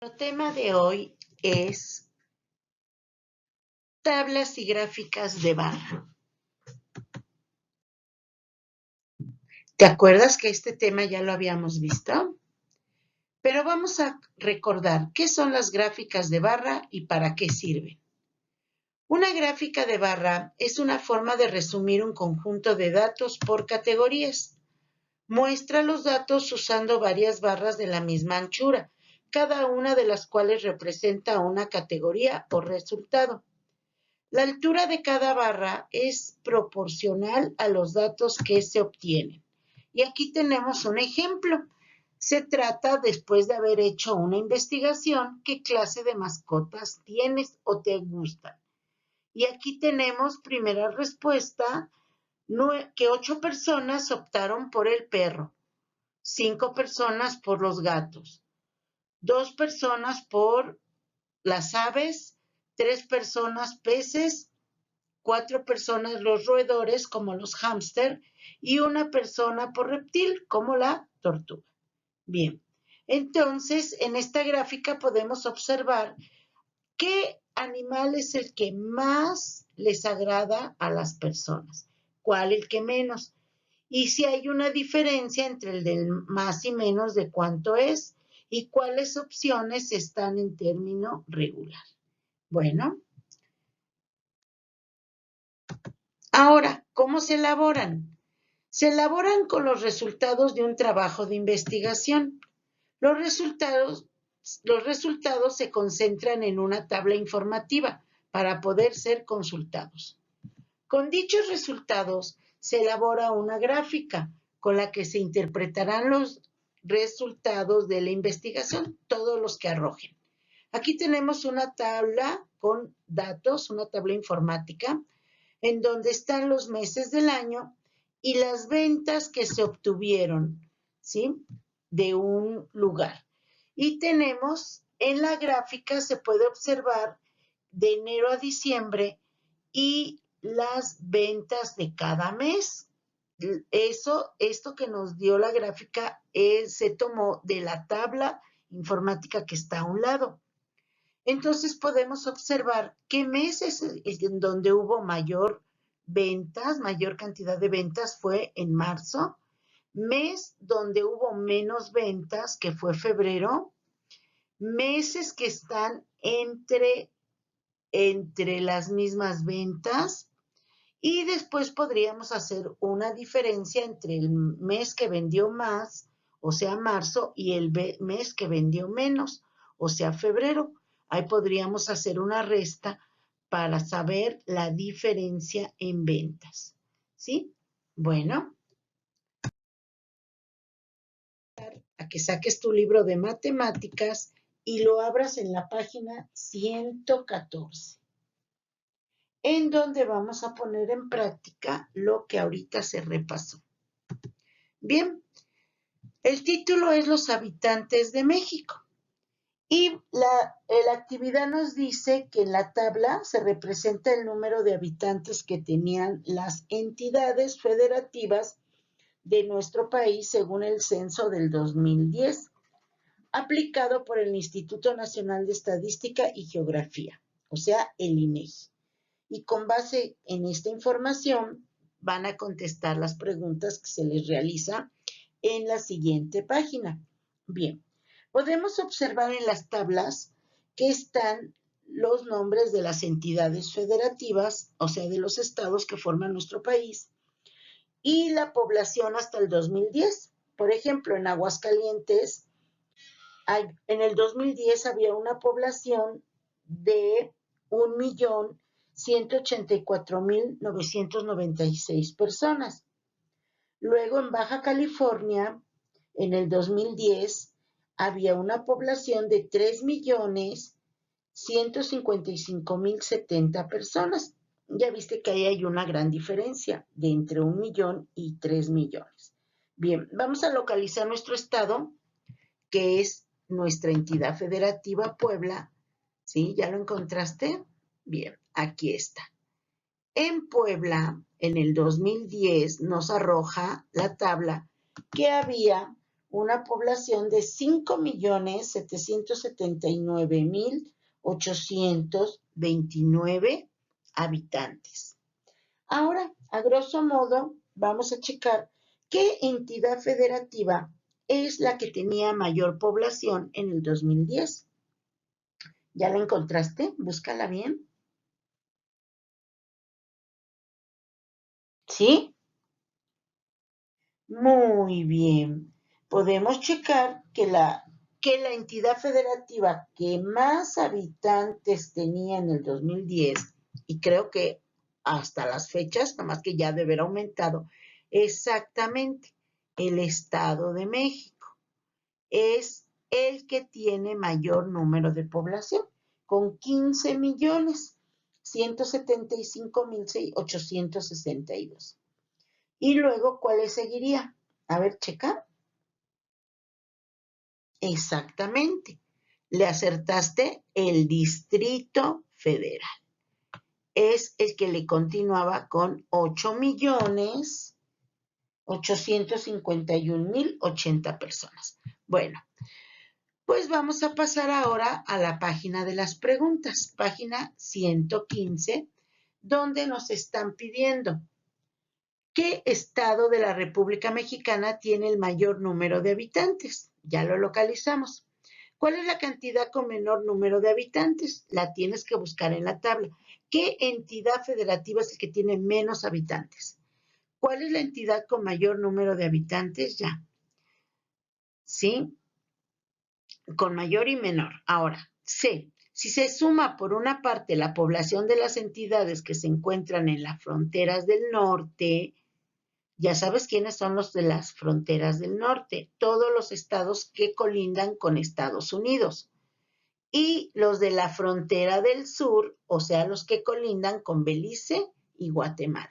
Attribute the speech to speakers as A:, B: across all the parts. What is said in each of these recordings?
A: El tema de hoy es tablas y gráficas de barra. ¿Te acuerdas que este tema ya lo habíamos visto? Pero vamos a recordar qué son las gráficas de barra y para qué sirven. Una gráfica de barra es una forma de resumir un conjunto de datos por categorías. Muestra los datos usando varias barras de la misma anchura, cada una de las cuales representa una categoría o resultado. La altura de cada barra es proporcional a los datos que se obtienen. Y aquí tenemos un ejemplo. Se trata, después de haber hecho una investigación, qué clase de mascotas tienes o te gustan. Y aquí tenemos, primera respuesta, que 8 personas optaron por el perro, 5 personas por los gatos, 2 personas por las aves, 3 personas peces, 4 personas los roedores, como los hámster, y 1 persona por reptil, como la tortuga. Bien, entonces en esta gráfica podemos observar qué animal es el que más les agrada a las personas, cuál el que menos, y si hay una diferencia entre el del más y menos de cuánto es, y cuáles opciones están en término regular. Bueno. Ahora, ¿cómo se elaboran? Se elaboran con los resultados de un trabajo de investigación. Los resultados se concentran en una tabla informativa para poder ser consultados. Con dichos resultados se elabora una gráfica con la que se interpretarán los resultados de la investigación, todos los que arrojen. Aquí tenemos una tabla con datos, una tabla informática, en donde están los meses del año y las ventas que se obtuvieron, ¿sí?, de un lugar. Y tenemos, en la gráfica se puede observar de enero a diciembre y las ventas de cada mes. Esto que nos dio la gráfica se tomó de la tabla informática que está a un lado. Entonces podemos observar qué meses en donde hubo mayor ventas, mayor cantidad de ventas fue en marzo, mes donde hubo menos ventas, que fue febrero, meses que están entre las mismas ventas, y después podríamos hacer una diferencia entre el mes que vendió más, o sea, marzo, y el mes que vendió menos, o sea, febrero. Ahí podríamos hacer una resta para saber la diferencia en ventas. ¿Sí? Bueno, a que saques tu libro de matemáticas y lo abras en la página 114, en donde vamos a poner en práctica lo que ahorita se repasó. Bien, el título es Los habitantes de México. Y la actividad nos dice que en la tabla se representa el número de habitantes que tenían las entidades federativas de nuestro país según el censo del 2010, aplicado por el Instituto Nacional de Estadística y Geografía, o sea, el INEGI. Y con base en esta información van a contestar las preguntas que se les realiza en la siguiente página. Bien, podemos observar en las tablas que están los nombres de las entidades federativas, o sea, de los estados que forman nuestro país, y la población hasta el 2010. Por ejemplo, en Aguascalientes, en el 2010 había una población de 1.184.996 personas. Luego, en Baja California, en el 2010, había una población de 3.155.070 personas. Ya viste que ahí hay una gran diferencia de entre 1 millón y 3 millones. Bien, vamos a localizar nuestro estado, que es nuestra entidad federativa, Puebla. ¿Sí? ¿Ya lo encontraste? Bien, aquí está. En Puebla, en el 2010, nos arroja la tabla que había una población de 5.779.829 habitantes. Ahora, a grosso modo, vamos a checar qué entidad federativa es la que tenía mayor población en el 2010. ¿Ya la encontraste? Búscala bien. ¿Sí? Muy bien. Podemos checar que la entidad federativa que más habitantes tenía en el 2010, y creo que hasta las fechas, nada más que ya debe haber aumentado, exactamente el Estado de México. Es el que tiene mayor número de población, con 15.175.862. Y luego, ¿cuál le seguiría? A ver, checa. Exactamente. Le acertaste, el Distrito Federal. Es el que le continuaba con 8.851.080 personas. Bueno, pues vamos a pasar ahora a la página de las preguntas, página 115, donde nos están pidiendo ¿qué estado de la República Mexicana tiene el mayor número de habitantes? Ya lo localizamos. ¿Cuál es la cantidad con menor número de habitantes? La tienes que buscar en la tabla. ¿Qué entidad federativa es el que tiene menos habitantes? ¿Cuál es la entidad con mayor número de habitantes? Ya. ¿Sí? Con mayor y menor. Ahora, C. Si se suma por una parte la población de las entidades que se encuentran en las fronteras del norte, ya sabes quiénes son los de las fronteras del norte, todos los estados que colindan con Estados Unidos. Y los de la frontera del sur, o sea, los que colindan con Belice y Guatemala.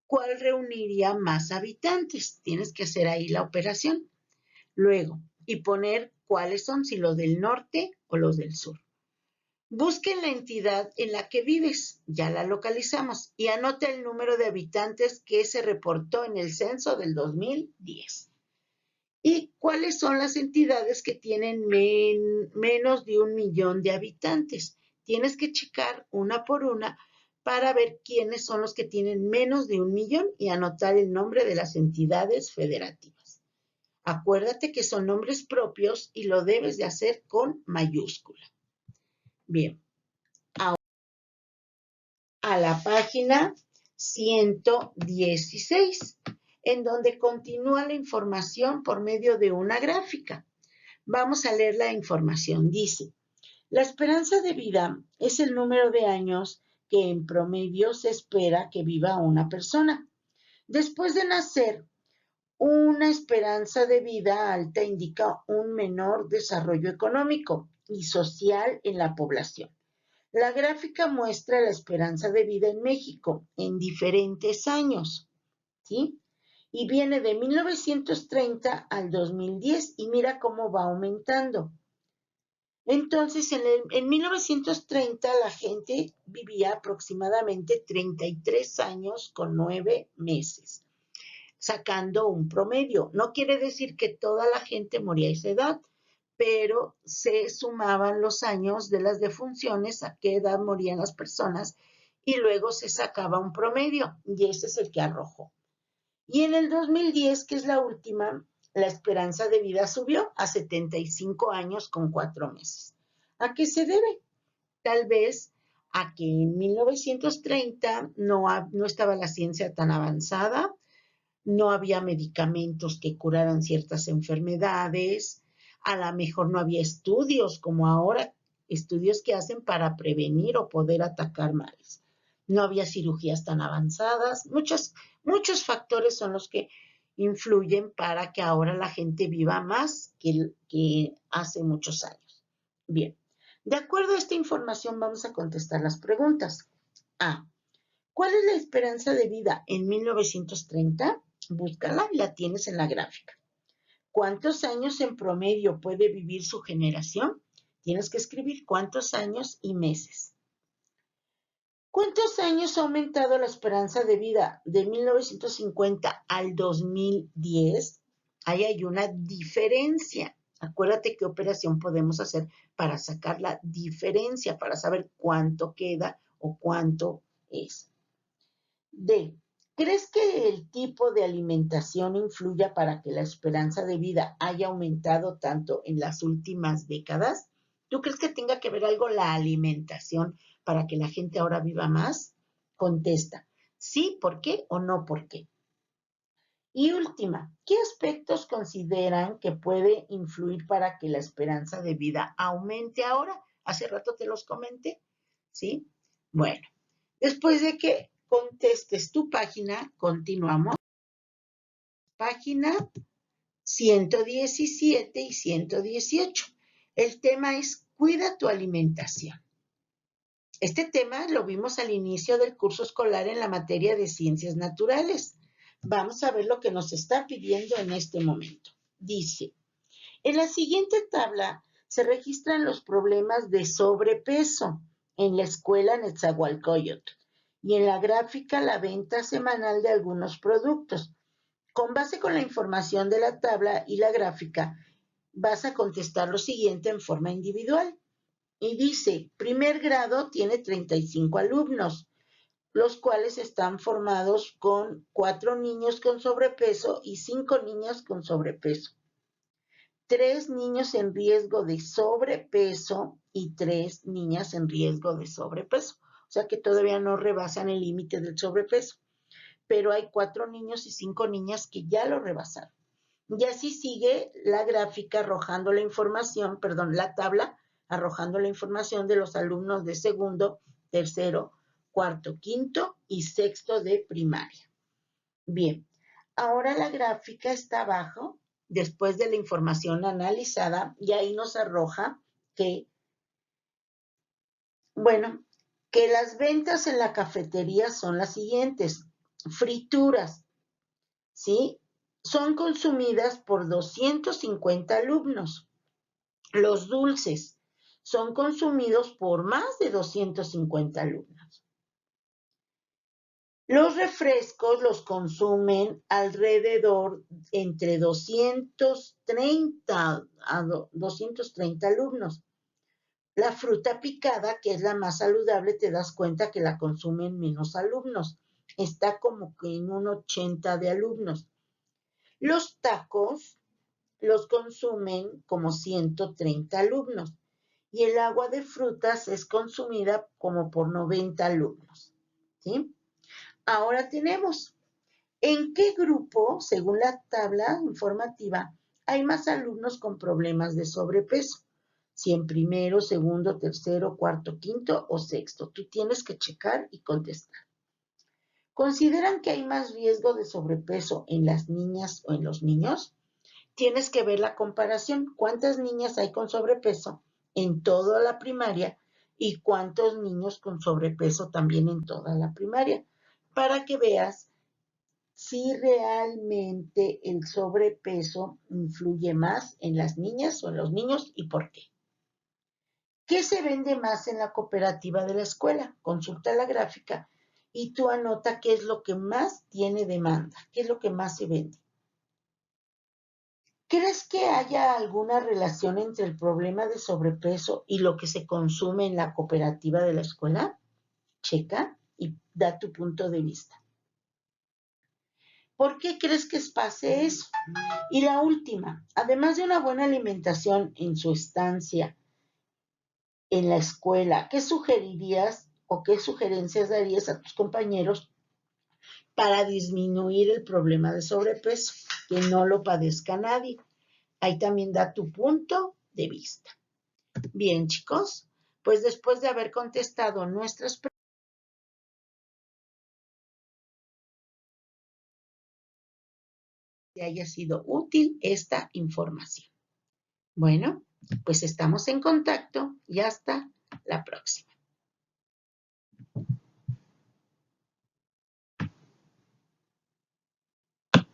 A: ¿Cuál reuniría más habitantes? Tienes que hacer ahí la operación. Luego, y poner cuáles son, si los del norte o los del sur. Busquen la entidad en la que vives, ya la localizamos, y anota el número de habitantes que se reportó en el censo del 2010. ¿Y cuáles son las entidades que tienen menos de 1 millón de habitantes? Tienes que checar una por una para ver quiénes son los que tienen menos de 1 millón y anotar el nombre de las entidades federativas. Acuérdate que son nombres propios y lo debes de hacer con mayúscula. Bien, ahora a la página 116, en donde continúa la información por medio de una gráfica. Vamos a leer la información. Dice, la esperanza de vida es el número de años que en promedio se espera que viva una persona. Después de nacer, una esperanza de vida alta indica un menor desarrollo económico y social en la población. La gráfica muestra la esperanza de vida en México en diferentes años, ¿sí? Y viene de 1930 al 2010 y mira cómo va aumentando. Entonces, en 1930 la gente vivía aproximadamente 33 años con 9 meses, sacando un promedio. No quiere decir que toda la gente moría a esa edad, pero se sumaban los años de las defunciones, a qué edad morían las personas, y luego se sacaba un promedio, y ese es el que arrojó. Y en el 2010, que es la última, la esperanza de vida subió a 75 años con 4 meses. ¿A qué se debe? Tal vez a que en 1930 no estaba la ciencia tan avanzada, no había medicamentos que curaran ciertas enfermedades, a lo mejor no había estudios como ahora, estudios que hacen para prevenir o poder atacar males. No había cirugías tan avanzadas, muchos factores son los que influyen para que ahora la gente viva más que hace muchos años. Bien, de acuerdo a esta información vamos a contestar las preguntas. A. ¿Cuál es la esperanza de vida en 1930? Búscala y la tienes en la gráfica. ¿Cuántos años en promedio puede vivir su generación? Tienes que escribir cuántos años y meses. ¿Cuántos años ha aumentado la esperanza de vida de 1950 al 2010? Ahí hay una diferencia. Acuérdate qué operación podemos hacer para sacar la diferencia, para saber cuánto queda o cuánto es. D. ¿Crees que el tipo de alimentación influya para que la esperanza de vida haya aumentado tanto en las últimas décadas? ¿Tú crees que tenga que ver algo la alimentación para que la gente ahora viva más? Contesta, sí, ¿por qué o no por qué? Y última, ¿qué aspectos consideran que puede influir para que la esperanza de vida aumente ahora? Hace rato te los comenté, ¿sí? Bueno, después de que contestes tu página, continuamos. Página 117 y 118. El tema es cuida tu alimentación. Este tema lo vimos al inicio del curso escolar en la materia de ciencias naturales. Vamos a ver lo que nos está pidiendo en este momento. Dice, en la siguiente tabla se registran los problemas de sobrepeso en la escuela Netzahualcóyotl y en la gráfica la venta semanal de algunos productos. Con base con la información de la tabla y la gráfica, vas a contestar lo siguiente en forma individual. Y dice, primer grado tiene 35 alumnos, los cuales están formados con 4 niños con sobrepeso y 5 niñas con sobrepeso. 3 niños en riesgo de sobrepeso y 3 niñas en riesgo de sobrepeso. O sea que todavía no rebasan el límite del sobrepeso. Pero hay 4 niños y 5 niñas que ya lo rebasaron. Y así sigue la gráfica arrojando la información, perdón, la tabla arrojando la información de los alumnos de segundo, tercero, cuarto, quinto y sexto de primaria. Bien, ahora la gráfica está abajo, después de la información analizada, y ahí nos arroja que, bueno, que las ventas en la cafetería son las siguientes. Frituras, ¿sí? Son consumidas por 250 alumnos. Los dulces son consumidos por más de 250 alumnos. Los refrescos los consumen alrededor entre 230 a 230 alumnos. La fruta picada, que es la más saludable, te das cuenta que la consumen menos alumnos. Está como que en un 80 de alumnos. Los tacos los consumen como 130 alumnos y el agua de frutas es consumida como por 90 alumnos, ¿sí? Ahora tenemos, ¿en qué grupo, según la tabla informativa, hay más alumnos con problemas de sobrepeso? Si en primero, segundo, tercero, cuarto, quinto o sexto. Tú tienes que checar y contestar. ¿Consideran que hay más riesgo de sobrepeso en las niñas o en los niños? Tienes que ver la comparación. ¿Cuántas niñas hay con sobrepeso en toda la primaria y cuántos niños con sobrepeso también en toda la primaria? Para que veas si realmente el sobrepeso influye más en las niñas o en los niños y por qué. ¿Qué se vende más en la cooperativa de la escuela? Consulta la gráfica y tú anota qué es lo que más tiene demanda, qué es lo que más se vende. ¿Crees que haya alguna relación entre el problema de sobrepeso y lo que se consume en la cooperativa de la escuela? Checa y da tu punto de vista. ¿Por qué crees que pase eso? Y la última, además de una buena alimentación en su estancia en la escuela, ¿qué sugerirías o qué sugerencias darías a tus compañeros para disminuir el problema de sobrepeso? Que no lo padezca nadie. Ahí también da tu punto de vista. Bien, chicos, pues después de haber contestado nuestras preguntas, te haya sido útil esta información. Bueno, pues estamos en contacto y hasta la próxima.